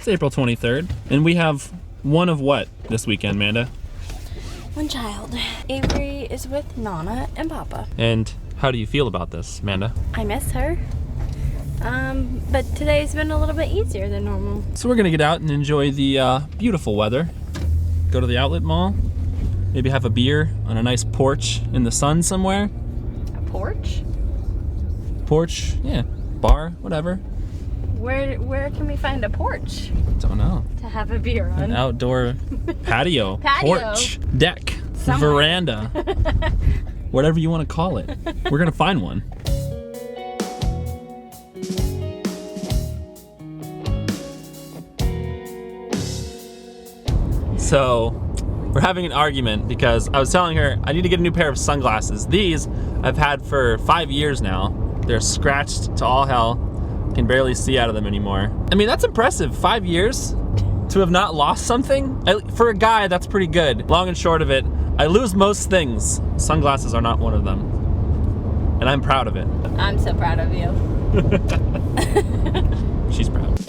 It's April 23rd, and we have one of what this weekend, Amanda? One child. Avery is with Nana and Papa. And how do you feel about this, Amanda? I miss her. But today's been a little bit easier than normal. So we're gonna get out and enjoy the beautiful weather. Go to the outlet mall. Maybe have a beer on a nice porch in the sun somewhere. A porch? Porch, yeah. Bar, whatever. Where can we find a porch? Don't know. To have a beer on? An outdoor patio, porch, deck, Somewhere. veranda, whatever you want to call it. We're gonna find one. So, we're having an argument because I was telling her I need to get a new pair of sunglasses. These I've had for 5 years now. They're scratched to all hell. Can barely see out of them anymore. I mean, that's impressive. 5 years to have not lost something? For a guy, that's pretty good. Long and short of it, I lose most things. Sunglasses are not one of them. And I'm proud of it. I'm so proud of you. She's proud.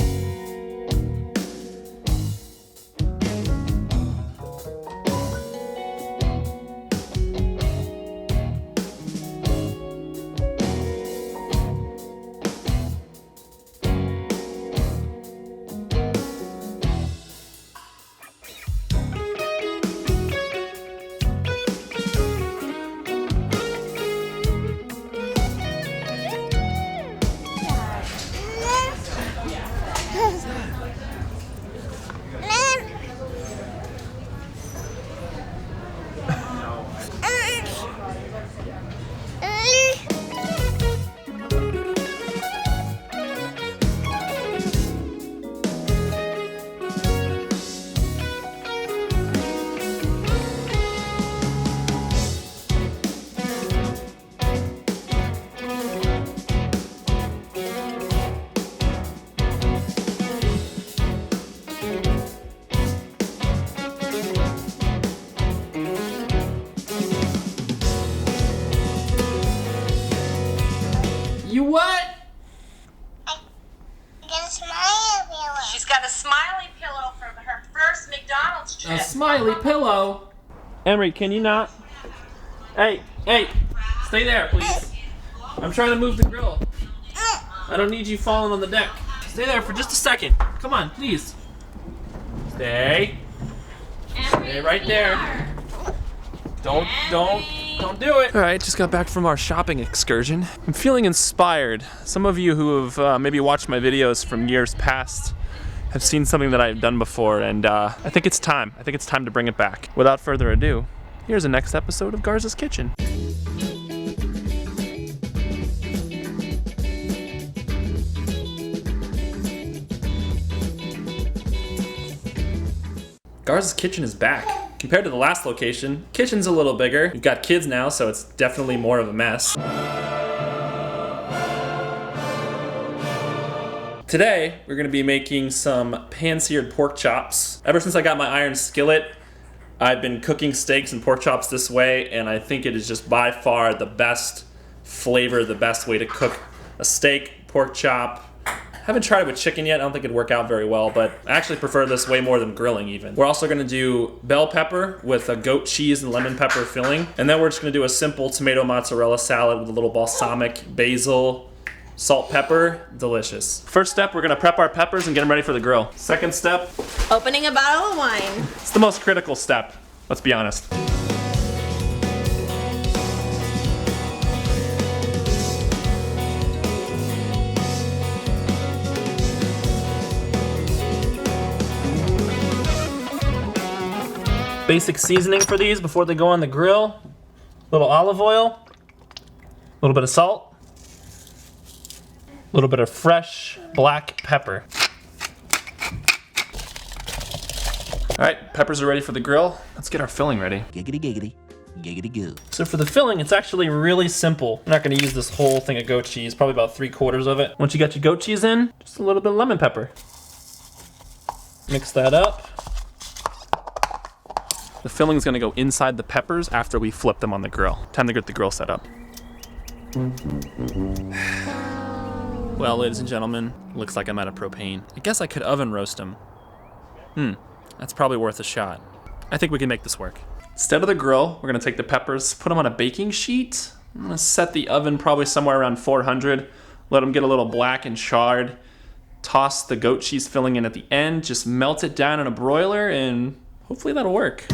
You what? She's got a smiley pillow from her first McDonald's trip. A smiley pillow. Emery, can you not? Hey, stay there, please. I'm trying to move the grill. I don't need you falling on the deck. Stay there for just a second. Come on, please. Stay. Stay right there. Don't do it. All right, just got back from our shopping excursion. I'm feeling inspired. Some of you who have maybe watched my videos from years past have seen something that I've done before, and I think it's time. I think it's time to bring it back. Without further ado, here's the next episode of Garza's Kitchen. Garza's Kitchen is back. Compared to the last location, kitchen's a little bigger. We've got kids now, so it's definitely more of a mess. Today, we're gonna be making some pan-seared pork chops. Ever since I got my iron skillet, I've been cooking steaks and pork chops this way, and I think it is just by far the best flavor, the best way to cook a steak, pork chop. Haven't tried it with chicken yet. I don't think it'd work out very well, but I actually prefer this way more than grilling even. We're also gonna do bell pepper with a goat cheese and lemon pepper filling. And then we're just gonna do a simple tomato mozzarella salad with a little balsamic, basil, salt, pepper. Delicious. First step, we're gonna prep our peppers and get them ready for the grill. Second step, Opening a bottle of wine. it's the most critical step, let's be honest. Basic seasoning for these before they go on the grill. A little olive oil, a little bit of salt, a little bit of fresh black pepper. All right, peppers are ready for the grill. Let's get our filling ready. Giggity giggity, giggity goo. So for the filling, it's actually really simple. I'm not gonna use this whole thing of goat cheese, probably about 3/4 of it. Once you got your goat cheese in, just a little bit of lemon pepper. Mix that up. The filling is gonna go inside the peppers after we flip them on the grill. Time to get the grill set up. Well, ladies and gentlemen, looks like I'm out of propane. I guess I could oven roast them. That's probably worth a shot. I think we can make this work. Instead of the grill, we're gonna take the peppers, put them on a baking sheet. I'm gonna set the oven probably somewhere around 400. Let them get a little black and charred. Toss the goat cheese filling in at the end. Just melt it down in a broiler and hopefully that'll work.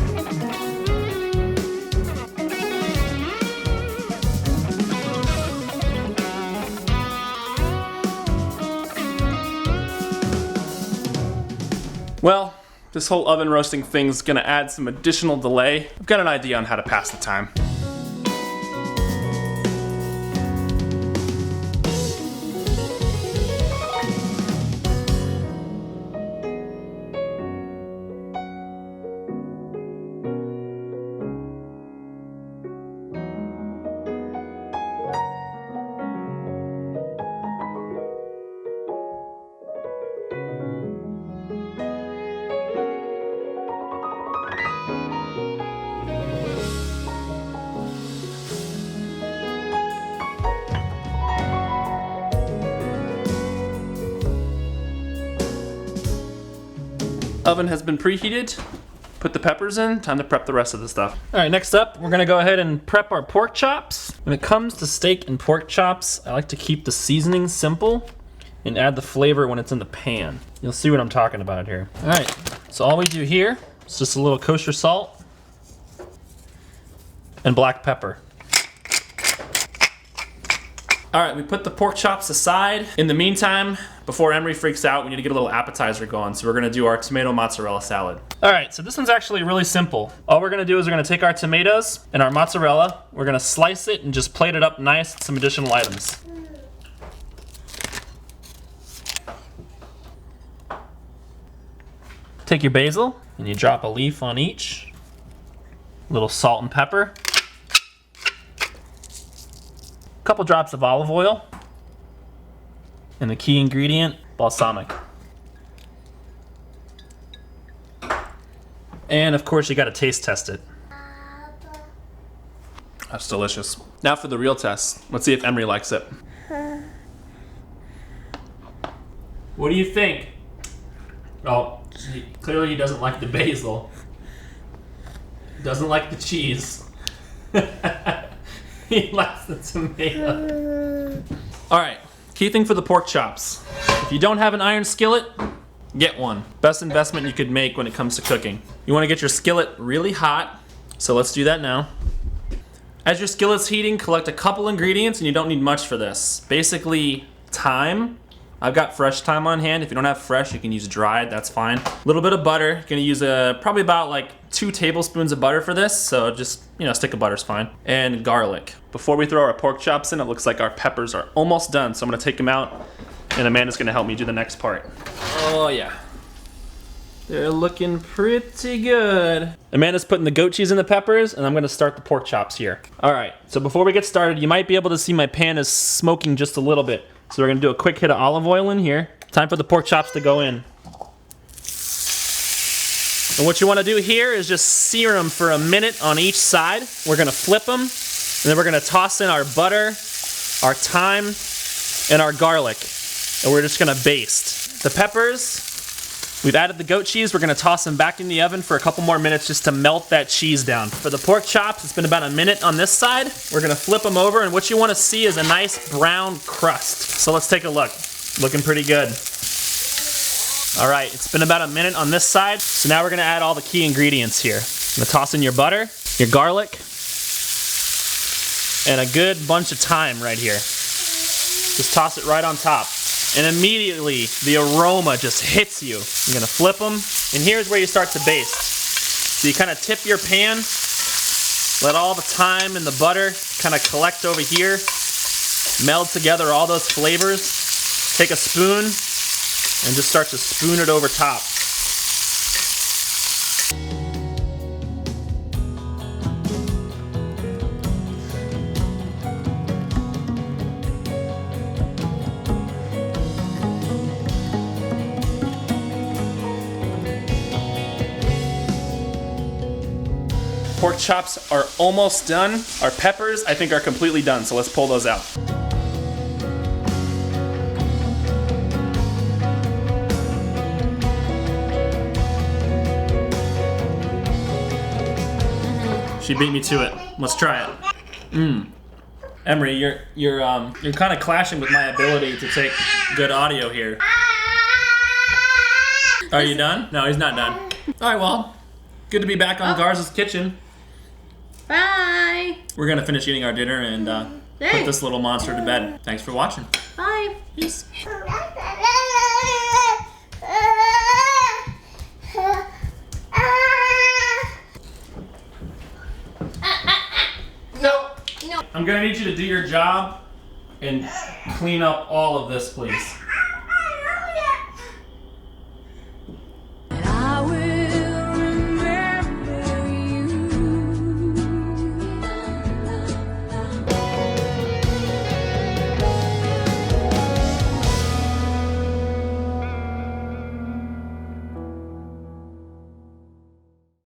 Well, this whole oven roasting thing's gonna add some additional delay. I've got an idea on how to pass the time. Oven has been preheated. Put the peppers in, time to prep the rest of the stuff. All right, next up, we're gonna go ahead and prep our pork chops. When it comes to steak and pork chops, I like to keep the seasoning simple and add the flavor when it's in the pan. You'll see what I'm talking about here. All right, so all we do here is just a little kosher salt and black pepper. All right, we put the pork chops aside. In the meantime, before Emery freaks out, we need to get a little appetizer going. So we're gonna do our tomato mozzarella salad. All right, so this one's actually really simple. All we're gonna do is we're gonna take our tomatoes and our mozzarella, we're gonna slice it and just plate it up nice with some additional items. Take your basil and you drop a leaf on each. A little salt and pepper. Couple drops of olive oil, and the key ingredient, balsamic. And of course you gotta taste test it. That's delicious. Now for the real test. Let's see if Emery likes it. What do you think? Oh, clearly he doesn't like the basil. Doesn't like the cheese. He likes the tomato. All right, key thing for the pork chops. If you don't have an iron skillet, get one. Best investment you could make when it comes to cooking. You wanna get your skillet really hot, so let's do that now. As your skillet's heating, collect a couple ingredients, and you don't need much for this. Basically, thyme. I've got fresh thyme on hand. If you don't have fresh, you can use dried, that's fine. A little bit of butter. You're gonna use probably about like 2 tablespoons of butter for this, so just, a stick of butter's fine. And garlic. Before we throw our pork chops in, it looks like our peppers are almost done, so I'm gonna take them out, and Amanda's gonna help me do the next part. Oh yeah. They're looking pretty good. Amanda's putting the goat cheese in the peppers, and I'm gonna start the pork chops here. All right, so before we get started, you might be able to see my pan is smoking just a little bit. So we're gonna do a quick hit of olive oil in here. Time for the pork chops to go in. And what you wanna do here is just sear them for a minute on each side. We're gonna flip them, and then we're gonna toss in our butter, our thyme, and our garlic. And we're just gonna baste. The peppers, we've added the goat cheese. We're gonna toss them back in the oven for a couple more minutes just to melt that cheese down. For the pork chops, it's been about a minute on this side. We're gonna flip them over, and what you wanna see is a nice brown crust. So let's take a look. Looking pretty good. All right, it's been about a minute on this side. So now we're gonna add all the key ingredients here. I'm gonna toss in your butter, your garlic, and a good bunch of thyme right here. Just toss it right on top. And immediately, the aroma just hits you. You're gonna flip them, and here's where you start to baste. So you kind of tip your pan, let all the thyme and the butter kind of collect over here, meld together all those flavors, take a spoon, and just start to spoon it over top. Pork chops are almost done. Our peppers, I think, are completely done, so let's pull those out. She beat me to it. Let's try it. Emery, you're kind of clashing with my ability to take good audio here. Are you done? No, he's not done. All right, well, good to be back on Garza's kitchen. Bye. We're gonna finish eating our dinner and put this little monster to bed. Thanks for watching. Bye. Peace. I'm gonna need you to do your job and clean up all of this, please.